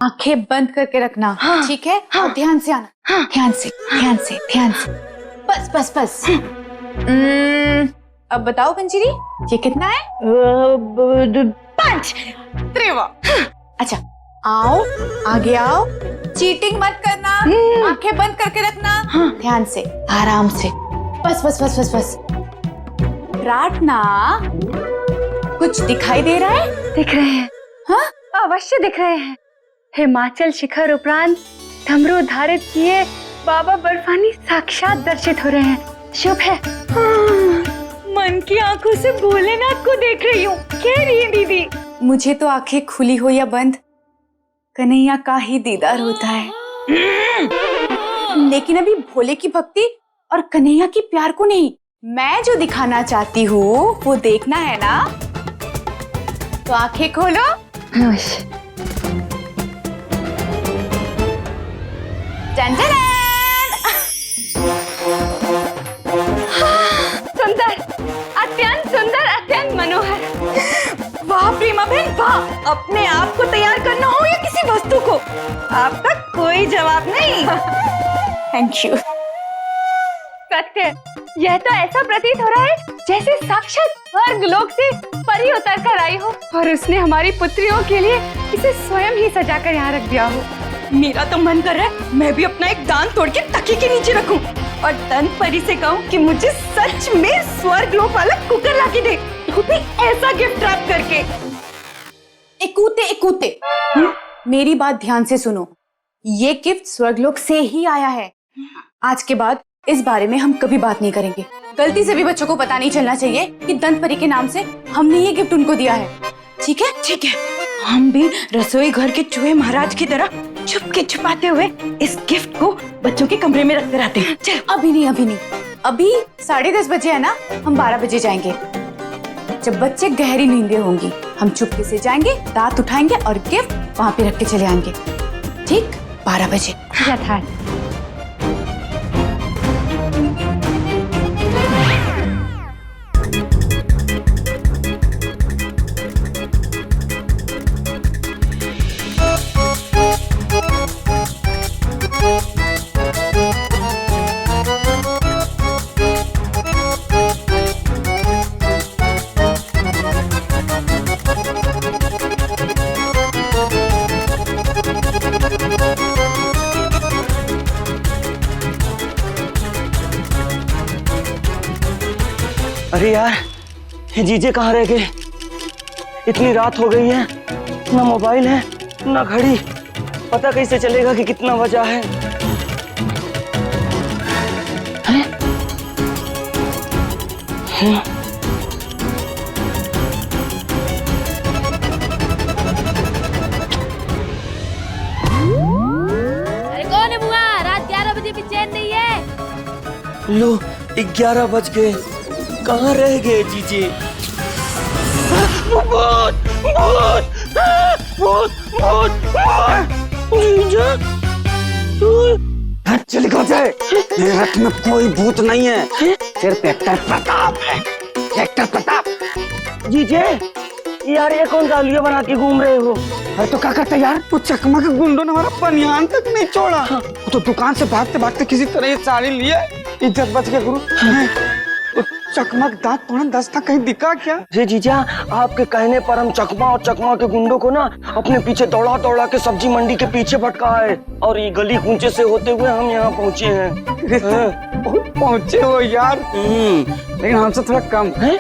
आंखें बंद करके रखना। हाँ, ठीक है? हाँ, और ध्यान से आना। हाँ, ध्यान से, ध्यान से, ध्यान से। बस बस बस। अब बताओ पंजीरी, ये कितना है? 5। त्रेवा। अच्छा, आओ, आगे आओ। चीटिंग मत करना। आंखें बंद करके रखना। हाँ, ध्यान से, आराम से। बस बस बस बस बस। प्रार्थना, कुछ दिखाई दे रहा है? दिख रहे हैं। हाँ? अवश्य दिख रहे हैं। हिमाचल शिखर उपरांत डमरू धारित किए बाबा बर्फानी साक्षात दर्शित हो रहे हैं। शुभ है। मन की आंखों से भोलेनाथ को देख रही हूँ। कह रही है दीदी। मुझे तो आंखें खुली हो या बंद, कन्हैया का ही दीदार होता है। लेकिन अभी भोले की भक्ति और कन्हैया की प्यार को नहीं, मैं जो दिखाना चाहती हूँ वो देखना है ना? तो आंखें खोलो। अवश्य। टन टन। सुंदर, अत्यंत सुंदर, अत्यंत मनोहर। वाह प्रेमा बहन वाह! अपने आप को तैयार करना हो या किसी वस्तु को, आपका कोई जवाब नहीं। Thank you. सत्य, यह तो ऐसा प्रतीत हो रहा है जैसे साक्षात स्वर्ग लोक से परी उतर कर आई हो और उसने हमारी पुत्रियों के लिए इसे स्वयं ही सजा कर यहाँ रख दिया हो। मेरा तो मन कर रहा है मैं भी अपना एक दांत तोड़ के तकिए के नीचे रखूं और दंत परी से कहूं कि मुझे सच में स्वर्ग लोक वाला कुकर ला के दे, वो भी ऐसा गिफ्ट प्राप्त करके। एकूते एकूते, मेरी बात ध्यान से सुनो। ये गिफ्ट स्वर्गलोक से ही आया है। आज के बाद इस बारे में हम कभी बात नहीं करेंगे। गलती से भी बच्चों को पता नहीं चलना चाहिए कि दंत परी के नाम से हमने ये गिफ्ट उनको दिया है। ठीक है? ठीक है। हम भी रसोई घर के चूहे महाराज की तरह छुपके छुपाते हुए इस गिफ्ट को बच्चों के कमरे में रखते रहते हैं। चल। अभी नहीं, अभी नहीं। अभी 10:30 बजे है ना, हम 12 बजे जाएंगे। जब बच्चे गहरी नींदे होंगी, हम चुपके से जाएंगे, दांत उठाएंगे और गिफ्ट वहां पे रख के चले आएंगे। ठीक? 12 बजे। यथार्थ। अरे यार, ये जीजे कहाँ रह गए? इतनी रात हो गई है, ना मोबाइल है ना घड़ी, पता कैसे चलेगा कि कितना बजा है? हैं? हैं? अरे कौन है बुआ? रात 11 बजे भी चैन नहीं है। लो 11 बज गए, कहाँ रह गए जीजे? भूत, भूत, भूत, भूत, जीजा, हट चल निकल जाए। मेरे रथ में कोई भूत नहीं है, सिर्फ एक्टर प्रताप है। एक्टर प्रताप। जीजे, यार ये कौन सा लियो बना के घूम रहे हो? अरे तो क्या करते यार, वो चकमा के गुंडों ने हमारा बनियान तक नहीं छोड़ा। वो तो दुकान से भागते भागते किसी तरह ये साड़ी लिए, इज्जत बच गया गुरु। तो चकमक दांत तोड़न दस्ता कहीं दिखा क्या? जी जीजा, आपके कहने पर हम चकमा और चकमा के गुंडों को ना अपने पीछे दौड़ा दौड़ा के सब्जी मंडी के पीछे भटका है और ये गली कूंचे से होते हुए हम यहाँ पहुँचे हैं। बहुत पहुँचे हो यार, लेकिन हमसे थोड़ा कम है।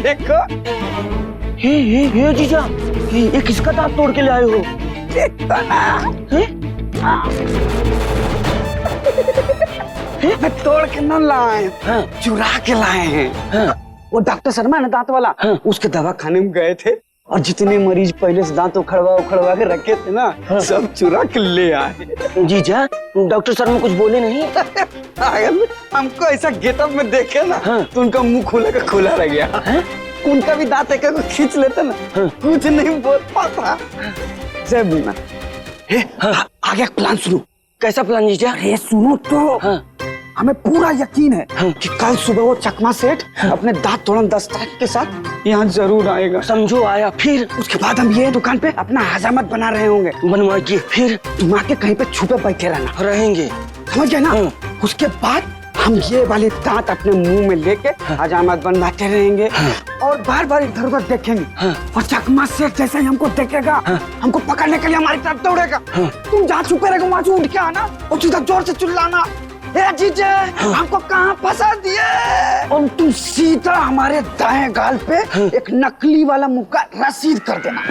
देखो हे जीजा, ये किसका दांत तोड़ के ले आए हो? मैं तोड़ के न लाए, हाँ। चुरा के लाए हैं। हाँ। वो डॉक्टर शर्मा है ना दांत वाला, हाँ। उसके दवा खाने में गए थे और जितने मरीज पहले से दांत उखड़वा के रखे थे ना, हाँ। सब चुरा के ले आए। जीजा, डॉक्टर शर्मा कुछ बोले नहीं? अगर हमको ऐसा गेटअप में देखे ना, हाँ। तो उनका मुंह खोला का खोला रह गया। हाँ? उनका भी दांत एक खींच लेते ना, हाँ। कुछ नहीं बोल पाता। जय बीना। आगे प्लान सुनो। कैसा प्लान जीजा? अरे सुनो तो, हाँ। हमें पूरा यकीन है कि कल सुबह वो चकमा सेठ अपने दांत तोड़न दस्तार के साथ यहाँ जरूर आएगा। समझो आया, फिर उसके बाद हम ये दुकान पे अपना हजामत बना रहे होंगे। बनवाइए, फिर तुम आके कहीं पे छुपे बैठे रहना, रहेंगे। समझ गए ना? उसके बाद हम ये वाले दांत अपने मुंह में लेके हजामत बनवाते रहेंगे और बार बार इधर उधर देखेंगे और चकमा सेठ जैसे ही हमको देखेगा हमको पकड़ने के लिए हमारी तरफ दौड़ेगा। तुम जहाँ छुपे रहेगा वहाँ से उठ के आना और सीधा जोर से चिल्लाना, ए जीजे हमको कहाँ फंसा दिए, और तुम सीधा हमारे दाएं गाल पे एक नकली वाला मुक्का रसीद कर देना।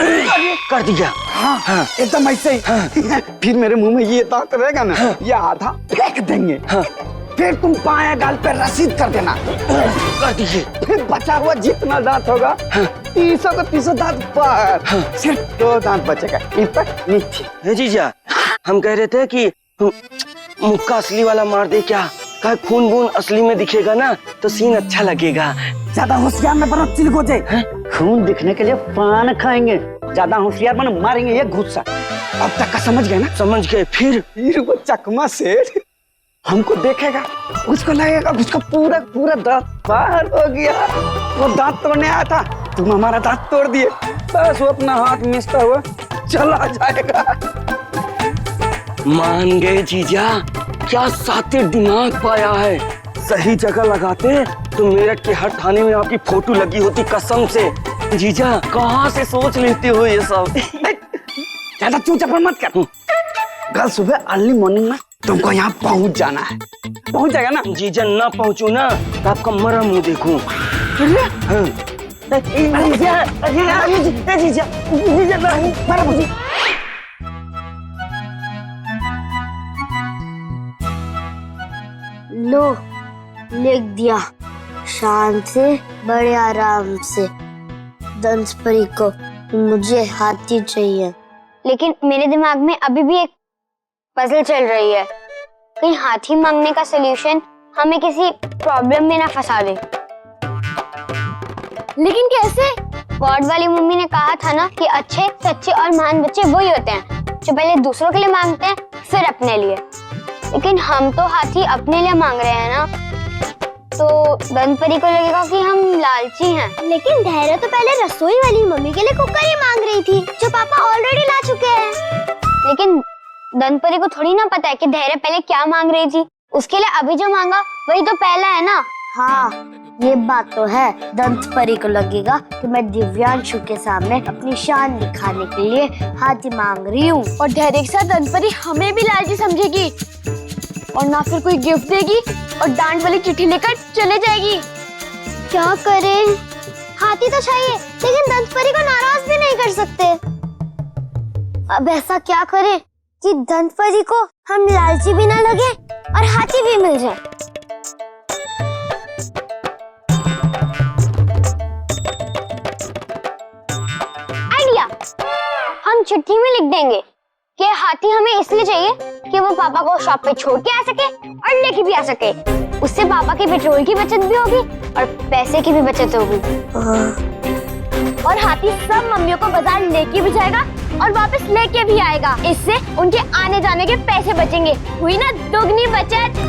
कर दिया। हाँ, एकदम ऐसे ही। फिर मेरे मुंह में ये दांत रहेगा ना, ये आधा फेंक देंगे। फिर तुम बाएं गाल पे रसीद कर देना। कर दीजिए। फिर बचा हुआ जितना दांत होगा 300 का 300 दांत पर, सिर्फ 2 दांत बचेगा, ऊपर नीचे। हे जीजा, हम कह रहे थे कि मुक्का असली वाला मार दे क्या? कहे खून बून असली में दिखेगा ना तो सीन अच्छा लगेगा। ज्यादा होशियार में बनो चिल्क हो जाए। खून दिखने के लिए पान खाएंगे, ज्यादा होशियार बनो मारेंगे ये घुस्सा। अब तक का समझ गए ना? समझ गए। फिर वो चकमा सेठ हमको देखेगा, उसको लगेगा उसका पूरा पूरा दांत बाहर हो गया। वो दांत तोड़ने आया था, तुम हमारा दांत तोड़ दिए, बस वो अपना हाथ मिचता हुआ चला जाएगा। मान गए जीजा, क्या सातिर दिमाग पाया है। सही जगह लगाते तो मेरठ के हर थाने में आपकी फोटो लगी होती, कसम से। जीजा कहाँ से सोच लेते हो ये सब? ज्यादा चूचपन मत कर। कल सुबह अर्ली मॉर्निंग में तुमको यहाँ पहुँच जाना है। पहुँच जाएगा ना? जीजा ना पहुँचू ना तो आपका मरा मुंह देखूं। लो, लिख दिया, शांत से, बड़े आराम से। दंस परी को मुझे हाथी चाहिए। लेकिन मेरे दिमाग में अभी भी एक पजल चल रही है, कहीं हाथी मांगने का सलूशन हमें किसी प्रॉब्लम में ना फंसा दे। लेकिन कैसे? वार्ड वाली मम्मी ने कहा था ना कि अच्छे, सच्चे और महान बच्चे वही होते हैं जो पहले दूसरों के लिए मांगते हैं फिर अपने लिए। लेकिन हम तो हाथी अपने लिए मांग रहे हैं ना, तो दंतपरी को लगेगा कि हम लालची हैं। लेकिन धैर्य तो पहले रसोई वाली मम्मी के लिए कुकर ही मांग रही थी जो पापा ऑलरेडी ला चुके हैं। लेकिन दंतपरी को थोड़ी ना पता है कि धैर्य पहले क्या मांग रही थी। उसके लिए अभी जो मांगा वही तो पहला है ना। हाँ, ये बात तो है। दंतपरी को लगेगा कि मैं दिव्यांशु के सामने अपनी शान दिखाने के लिए हाथी मांग रही हूँ, और धैर्य के साथ दंतपरी हमें भी लालची समझेगी और ना फिर कोई गिफ्ट देगी और डांट वाली चिट्ठी लेकर चले जाएगी। क्या करें? हाथी तो चाहिए लेकिन दंतपरी को नाराज भी नहीं कर सकते। अब ऐसा क्या करें कि दंतपरी को हम लालची भी ना लगे और हाथी भी मिल जाए। आइडिया, हम चिट्ठी में लिख देंगे कि हाथी हमें इसलिए चाहिए कि वो पापा को शॉप पे छोड़ के आ सके और लेके भी आ सके। उससे पापा के पेट्रोल की बचत भी होगी और पैसे की भी बचत होगी। और हाथी सब मम्मियों को बाजार लेके भी जाएगा और वापस लेके भी आएगा। इससे उनके आने जाने के पैसे बचेंगे। हुई ना दुगनी बचत।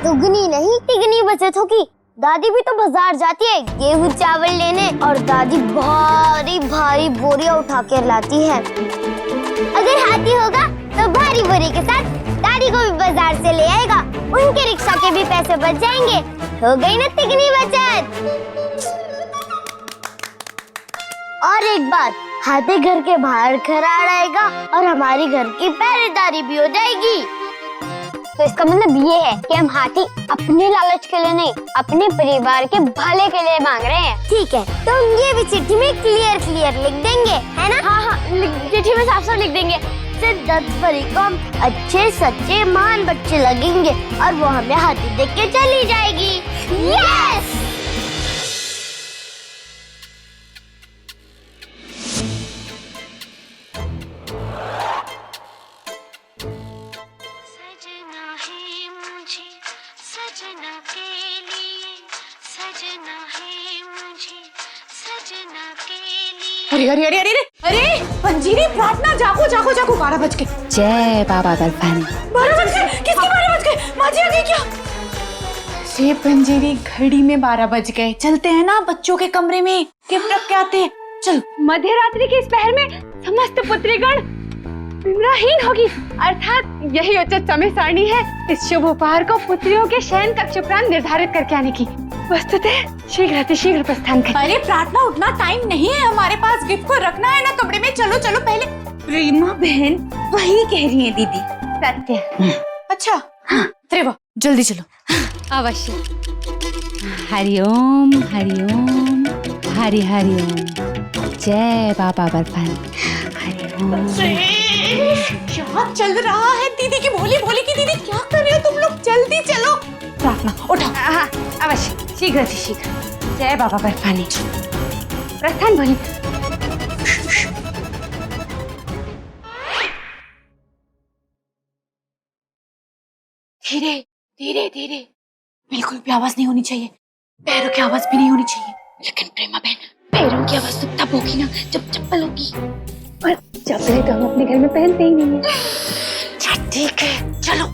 दुगनी नहीं तिगनी बचत होगी। दादी भी तो बाजार जाती है गेहूं चावल लेने और दादी भारी भारी बोरियां उठा कर लाती है। अगर हाथी होगा तो भारी बोरी के साथ दादी को भी बाजार से ले आएगा। उनके रिक्शा के भी पैसे बच जाएंगे। हो गई ना तिगनी बचत। और एक बात, हाथी घर के बाहर खड़ा रहेगा और हमारी घर की पहरेदारी भी हो जाएगी। तो इसका मतलब ये है कि हम हाथी अपने लालच के लिए नहीं, अपने परिवार के भले के लिए मांग रहे हैं। ठीक है, तो हम ये भी चिट्ठी में क्लियर लिख देंगे, है ना? हाँ, चिट्ठी में साफ साफ लिख देंगे। दंतपरी को हम अच्छे सच्चे महान बच्चे लगेंगे और वो हमें हाथी देख के चली जाएगी। यस! अरे अरे अरे अरे अरे पंजीरी प्रार्थना, जागो जागो जागो, 12 बज के। जय बाबा बलफानी। 12 बज के? किसके 12 बज माँ जी आ गई क्या? रे पंजीरी, घड़ी में 12 बज गए, चलते हैं ना बच्चों के कमरे में, गिफ्ट रख के आते हैं। चल। मध्य रात्रि के इस पहर में समस्त पुत्रीगण विमराहीन होगी, अर्थात यही उचित समय सारणी है इस शुभ उपहार को पुत्रियों के शयन कक्ष उपरांत निर्धारित करके आने की। वस्तुतः शीघ्र प्रस्थान करें। अरे प्रार्थना, उतना टाइम नहीं है हमारे पास, गिफ्ट को रखना है ना कमरे में। चलो चलो पहले। प्रेमा बहन वही कह रही है दीदी। सत्य। अच्छा हाँ, त्रेवा जल्दी चलो। अवश्य। हरिओम हरिओम हरि हरिओम। जय बाबा बर्फान। हरिओम। क्या चल रहा है? दीदी की भोली भोली की दीदी, क्या कर रहे हो तुम लोग? जल्दी चलो। प्रार्थना उठा। हाँ अवश्य, शीघ्र। जय बाबा बर्फानी। प्रस्थान भोली। धीरे धीरे धीरे, बिल्कुल भी आवाज नहीं होनी चाहिए, पैरों की आवाज भी नहीं होनी चाहिए। लेकिन प्रेमा बहन, पैरों की आवाज तो तब होगी ना जब चप्पल होगी, और चप्पलें तो हम अपने घर में पहनते ही नहीं है। अच्छा ठीक है, चलो।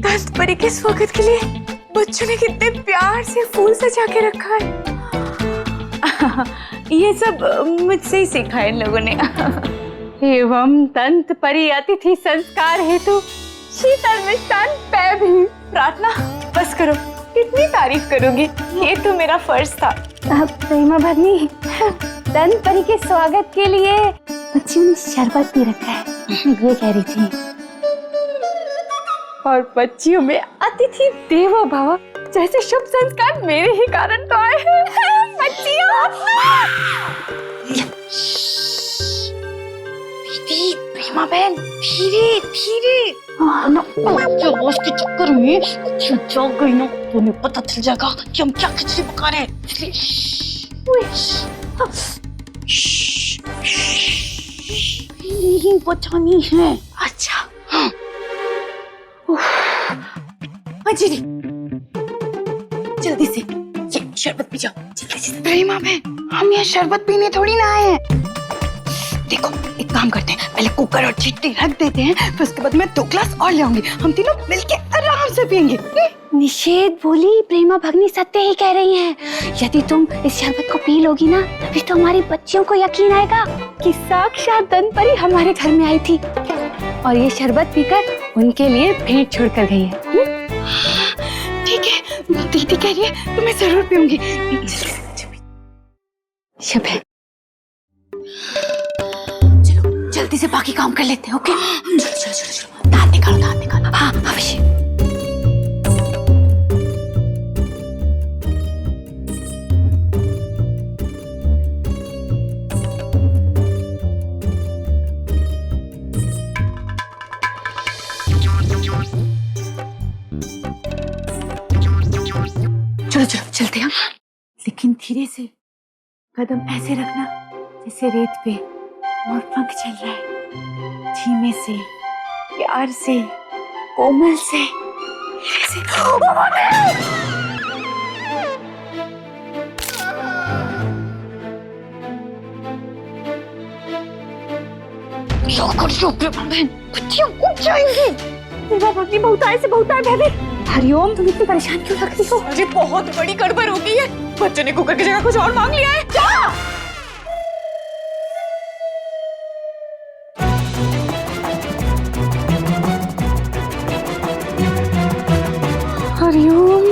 दस्त परी के स्वागत के लिए बच्चों ने कितने प्यार से फूल सजा के रखा है। ये सब मुझसे ही सीखा है इन लोगों ने। एवं दंत परी अतिथि संस्कार हेतु शीतल मिष्टान पेय भी। प्रार्थना बस करो, कितनी तारीफ करोगी, ये तो मेरा फर्ज था। प्रेमा भगनी, दंत परी के स्वागत के लिए बच्चियों ने शरबत भी रखा है, ये कह रही थी। और बच्चियों में अतिथि देवो भव जैसे शुभ संस्कार मेरे ही कारण तो आए हैं। बच्चियों, दीदी, प्रेमा बहन, धीरे धीरे ना, आवाज के चक्कर में जाग गई ना, तुम्हें पता चल जाएगा कि हम क्या खिचड़ी पका रहे हैं, इसलिए नहीं बचानी है। अच्छा मंजीरी, जल्दी से ये शरबत पी जाओ, जल्दी से। प्रेमा बहन, हम यहाँ शरबत पीने थोड़ी ना आए हैं। देखो एक काम करते हैं, पहले कुकर और चीटी रख देते हैं, फिर उसके बाद मैं 2 ग्लास और ले आऊंगी, हम तीनों मिलके आराम से पियेंगे। निषेध बोली, प्रेमा भगनी सत्य ही कह रही हैं। यदि तुम इस शरबत को पी लोगी ना, तभी तो हमारी बच्चियों को यकीन आएगा कि साक्षात दंत परी हमारे घर में आई थी और ये शरबत पीकर उनके लिए भेंट छोड़कर गई है। ठीक है, दीदी कह रही है तो मैं जरूर पीऊंगी। शुभ है। चलो जल्दी से बाकी काम कर लेते हैं। ओके चलो चलो चलो चलो, दांत निकालो, दांत निकालो। हाँ अवश्य। चलो चलो चलते हैं, लेकिन धीरे से, कदम ऐसे रखना जैसे रेत पे और पंख चल रहा है। धीमे से, प्यार से, कोमल से, धीरे से। क्या कर रही हो प्रेमा बहन, बच्चियां उठ जाएंगी। प्रेमा भगनी बहुताय से बहुताय भयभीत। हरिओम, तुम इतनी परेशान क्यों लग रही हो? अरे बहुत बड़ी गड़बड़ हो गई है, बच्चों ने कुकर की जगह कुछ और मांग लिया है। क्या? हरिओम।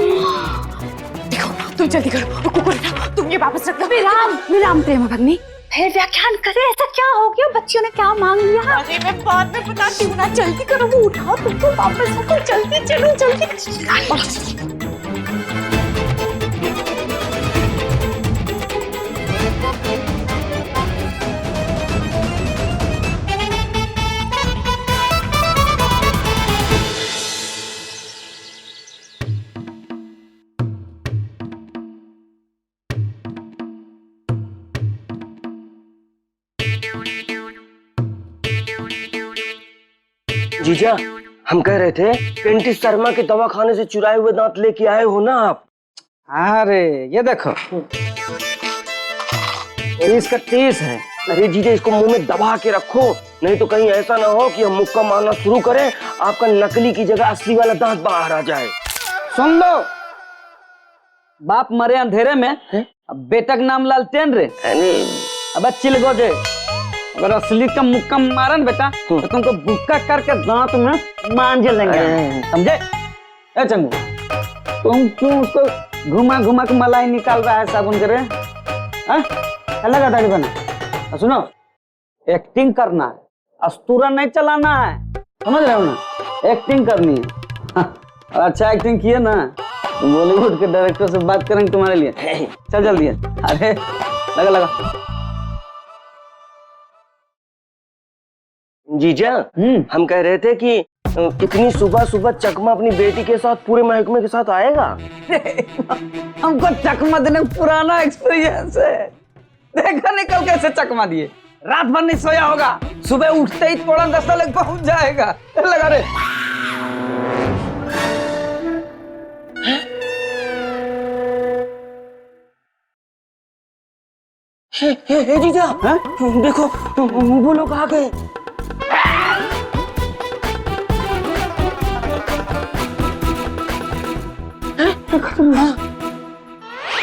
देखो तुम जल्दी करो, कुकर उठाओ, तुम ये वापस रख लो। विराम प्रेमा भगनी, फिर व्याख्यान करे, ऐसा क्या हो गया? बच्चियों ने क्या मांग लिया? अरे मैं बाद में बताती हूँ ना, जल्दी करो, वो उठाओ, तुमको वापस रखो, जल्दी चलो जल्दी। जीजा, हम कह रहे थे पेंटिस शर्मा के दवाखाने से चुराए हुए दांत लेके आए हो ना आप? अरे ये देखो, 30 का 30 है। अरे जीजा इसको मुंह में दबा के रखो, नहीं तो कहीं ऐसा ना हो कि हम मुक्का मारना शुरू करें, आपका नकली की जगह असली वाला दांत बाहर आ जाए। सुन लो, बाप मरे अंधेरे में, अब बेटा का नाम लालटेन रे। अब चिल गो जे, अगर असली का मुक्का मारन बेटा तो तुमको बुक्का करके दांत में मांझ लेंगे, समझे? ए चंगू, तुम क्यों उसको घुमा घुमा के मलाई निकाल रहा है साबुन करे? क्या लगा दाढ़ी बना? सुनो, एक्टिंग करना है, अस्तूरा नहीं चलाना है, समझ रहे हो ना? एक्टिंग करनी है। अच्छा एक्टिंग किए ना, बॉलीवुड के डायरेक्टर से बात करेंगे तुम्हारे लिए। चल जल्दी है। अरे लगा लगा। जीजा हम कह रहे थे कि इतनी सुबह सुबह चकमा अपनी बेटी के साथ पूरे महकमे के साथ आएगा। हमको चकमा देने का पुराना एक्सपीरियंस है, देखा निकल कैसे चकमा दिए। रात भर नहीं सोया होगा, सुबह उठते ही थोड़ा 10 लग पहुंच जाएगा। लगा रे। हे जीजा, देखो वो लोग आ गए।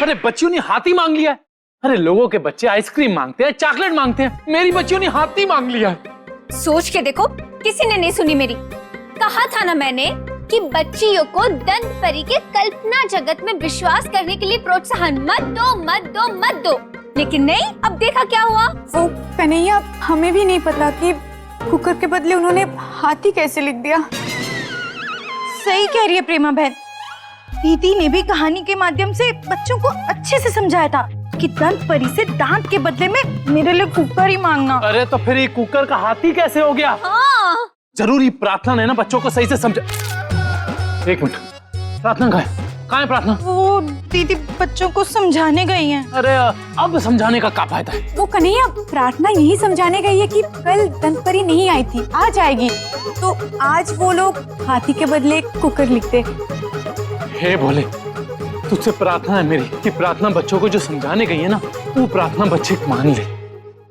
अरे बच्चियों ने हाथी मांग लिया है। अरे लोगों के बच्चे आइसक्रीम मांगते हैं, चॉकलेट मांगते हैं, मेरी बच्चियों ने हाथी मांग लिया है। सोच के देखो, किसी ने नहीं सुनी मेरी। कहा था ना मैंने कि बच्चियों को दंत परी के कल्पना जगत में विश्वास करने के लिए प्रोत्साहन मत दो, मत दो, मत दो। लेकिन नहीं, अब देखा क्या हुआ। वो कन्हैया, हमें भी नहीं पता कि कुकर के बदले उन्होंने हाथी कैसे लिख दिया। सही कह रही है प्रेमा बहन। दीदी ने भी कहानी के माध्यम से बच्चों को अच्छे से समझाया था कि दंत परी से दांत के बदले में मेरे लिए कुकर ही मांगना। अरे तो फिर ये कुकर का हाथी कैसे हो गया? हाँ। जरूरी प्रार्थना ने ना बच्चों को सही से समझा। एक मिनट, प्रार्थना कहाँ है प्रार्थना? वो दीदी बच्चों को समझाने गई हैं। अरे अब समझाने का क्या फायदा है? वो कन्हैया, प्रार्थना यही समझाने गई है कि कल दंत परी नहीं आई थी, आज आएगी, तो आज वो लोग हाथी के बदले कुकर लिखते। हे भोले, तुझसे प्रार्थना है मेरी कि प्रार्थना बच्चों को जो समझाने गई है ना, वो प्रार्थना बच्चे मान ले।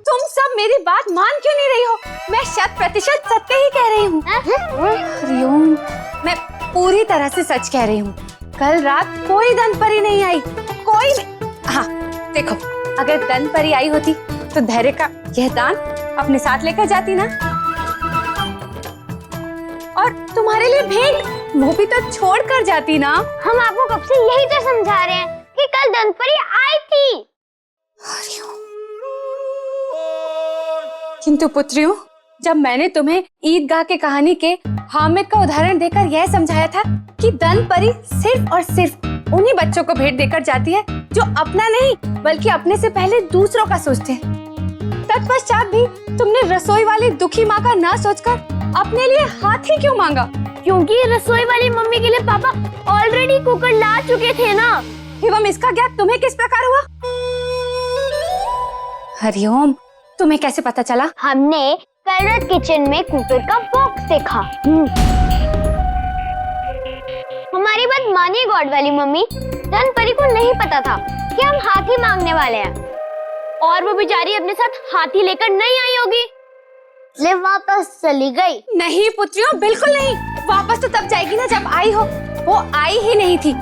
तुम सब मेरी बात मान क्यों नहीं रही हो? मैं 100% सत्य ही कह रही हूँ। हरिओम, मैं पूरी तरह से सच कह रही हूँ। कल रात कोई दंत परी नहीं आई, कोई नहीं। हाँ देखो, अगर दंत परी आई होती तो धैर्य का यह दान अपने साथ लेकर जाती ना, और तुम्हारे लिए भेंट वो भी तो छोड़ कर जाती ना। हम आपको कब से यही तो समझा रहे हैं कि कल दंत परी आई थी। किंतु पुत्रियों, जब मैंने तुम्हें ईदगाह के कहानी के हामिद का उदाहरण देकर यह समझाया था कि दंत परी सिर्फ और सिर्फ उन्हीं बच्चों को भेंट देकर जाती है जो अपना नहीं बल्कि अपने से पहले दूसरों का सोचते हैं, तत्पश्चात भी तुमने रसोई वाली दुखी माँ का ना सोचकर अपने लिए हाथी क्यों मांगा? क्योंकि रसोई वाली मम्मी के लिए पापा ऑलरेडी कुकर ला चुके थे ना। एवं इसका ज्ञान तुम्हें किस प्रकार हुआ? हरिओम, तुम्हें कैसे पता चला? हमने कलरट किचन में कुकर का बॉक्स देखा। हमारी बात मानिए गॉड वाली मम्मी, दंत परी को नहीं पता था कि हम हाथी मांगने वाले हैं, और वो बेचारी अपने साथ हाथी लेकर नहीं आई होगी, इसलिए वापस चली गई। नहीं पुत्रियों, बिल्कुल नहीं। वापस तो तब जाएगी ना जब आई हो। वो आई ही नहीं थी।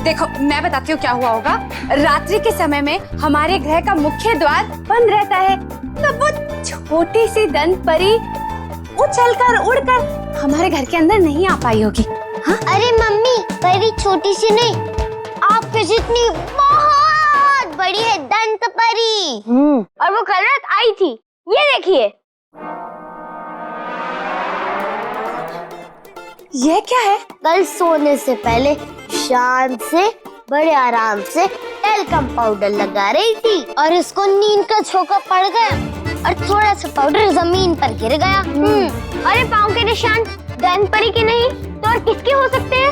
देखो मैं बताती हूँ क्या हुआ होगा। रात्रि के समय में हमारे गृह का मुख्य द्वार बंद रहता है, तब वो छोटी सी दंत परी उछलकर उड़कर हमारे घर के अंदर नहीं आ पाई होगी। हाँ? अरे मम्मी, परी छोटी सी नहीं, आपके जितनी बहुत बड़ी है दंत परी। और वो कल रात आई थी, ये देखिए। ये क्या है? कल सोने से पहले शांत से बड़े आराम से टेल्कम पाउडर लगा रही थी, और इसको नींद का झोंका पड़ गया और थोड़ा सा पाउडर जमीन पर गिर गया। अरे पाँव के निशान दंत परी के नहीं तो और किसके हो सकते हैं?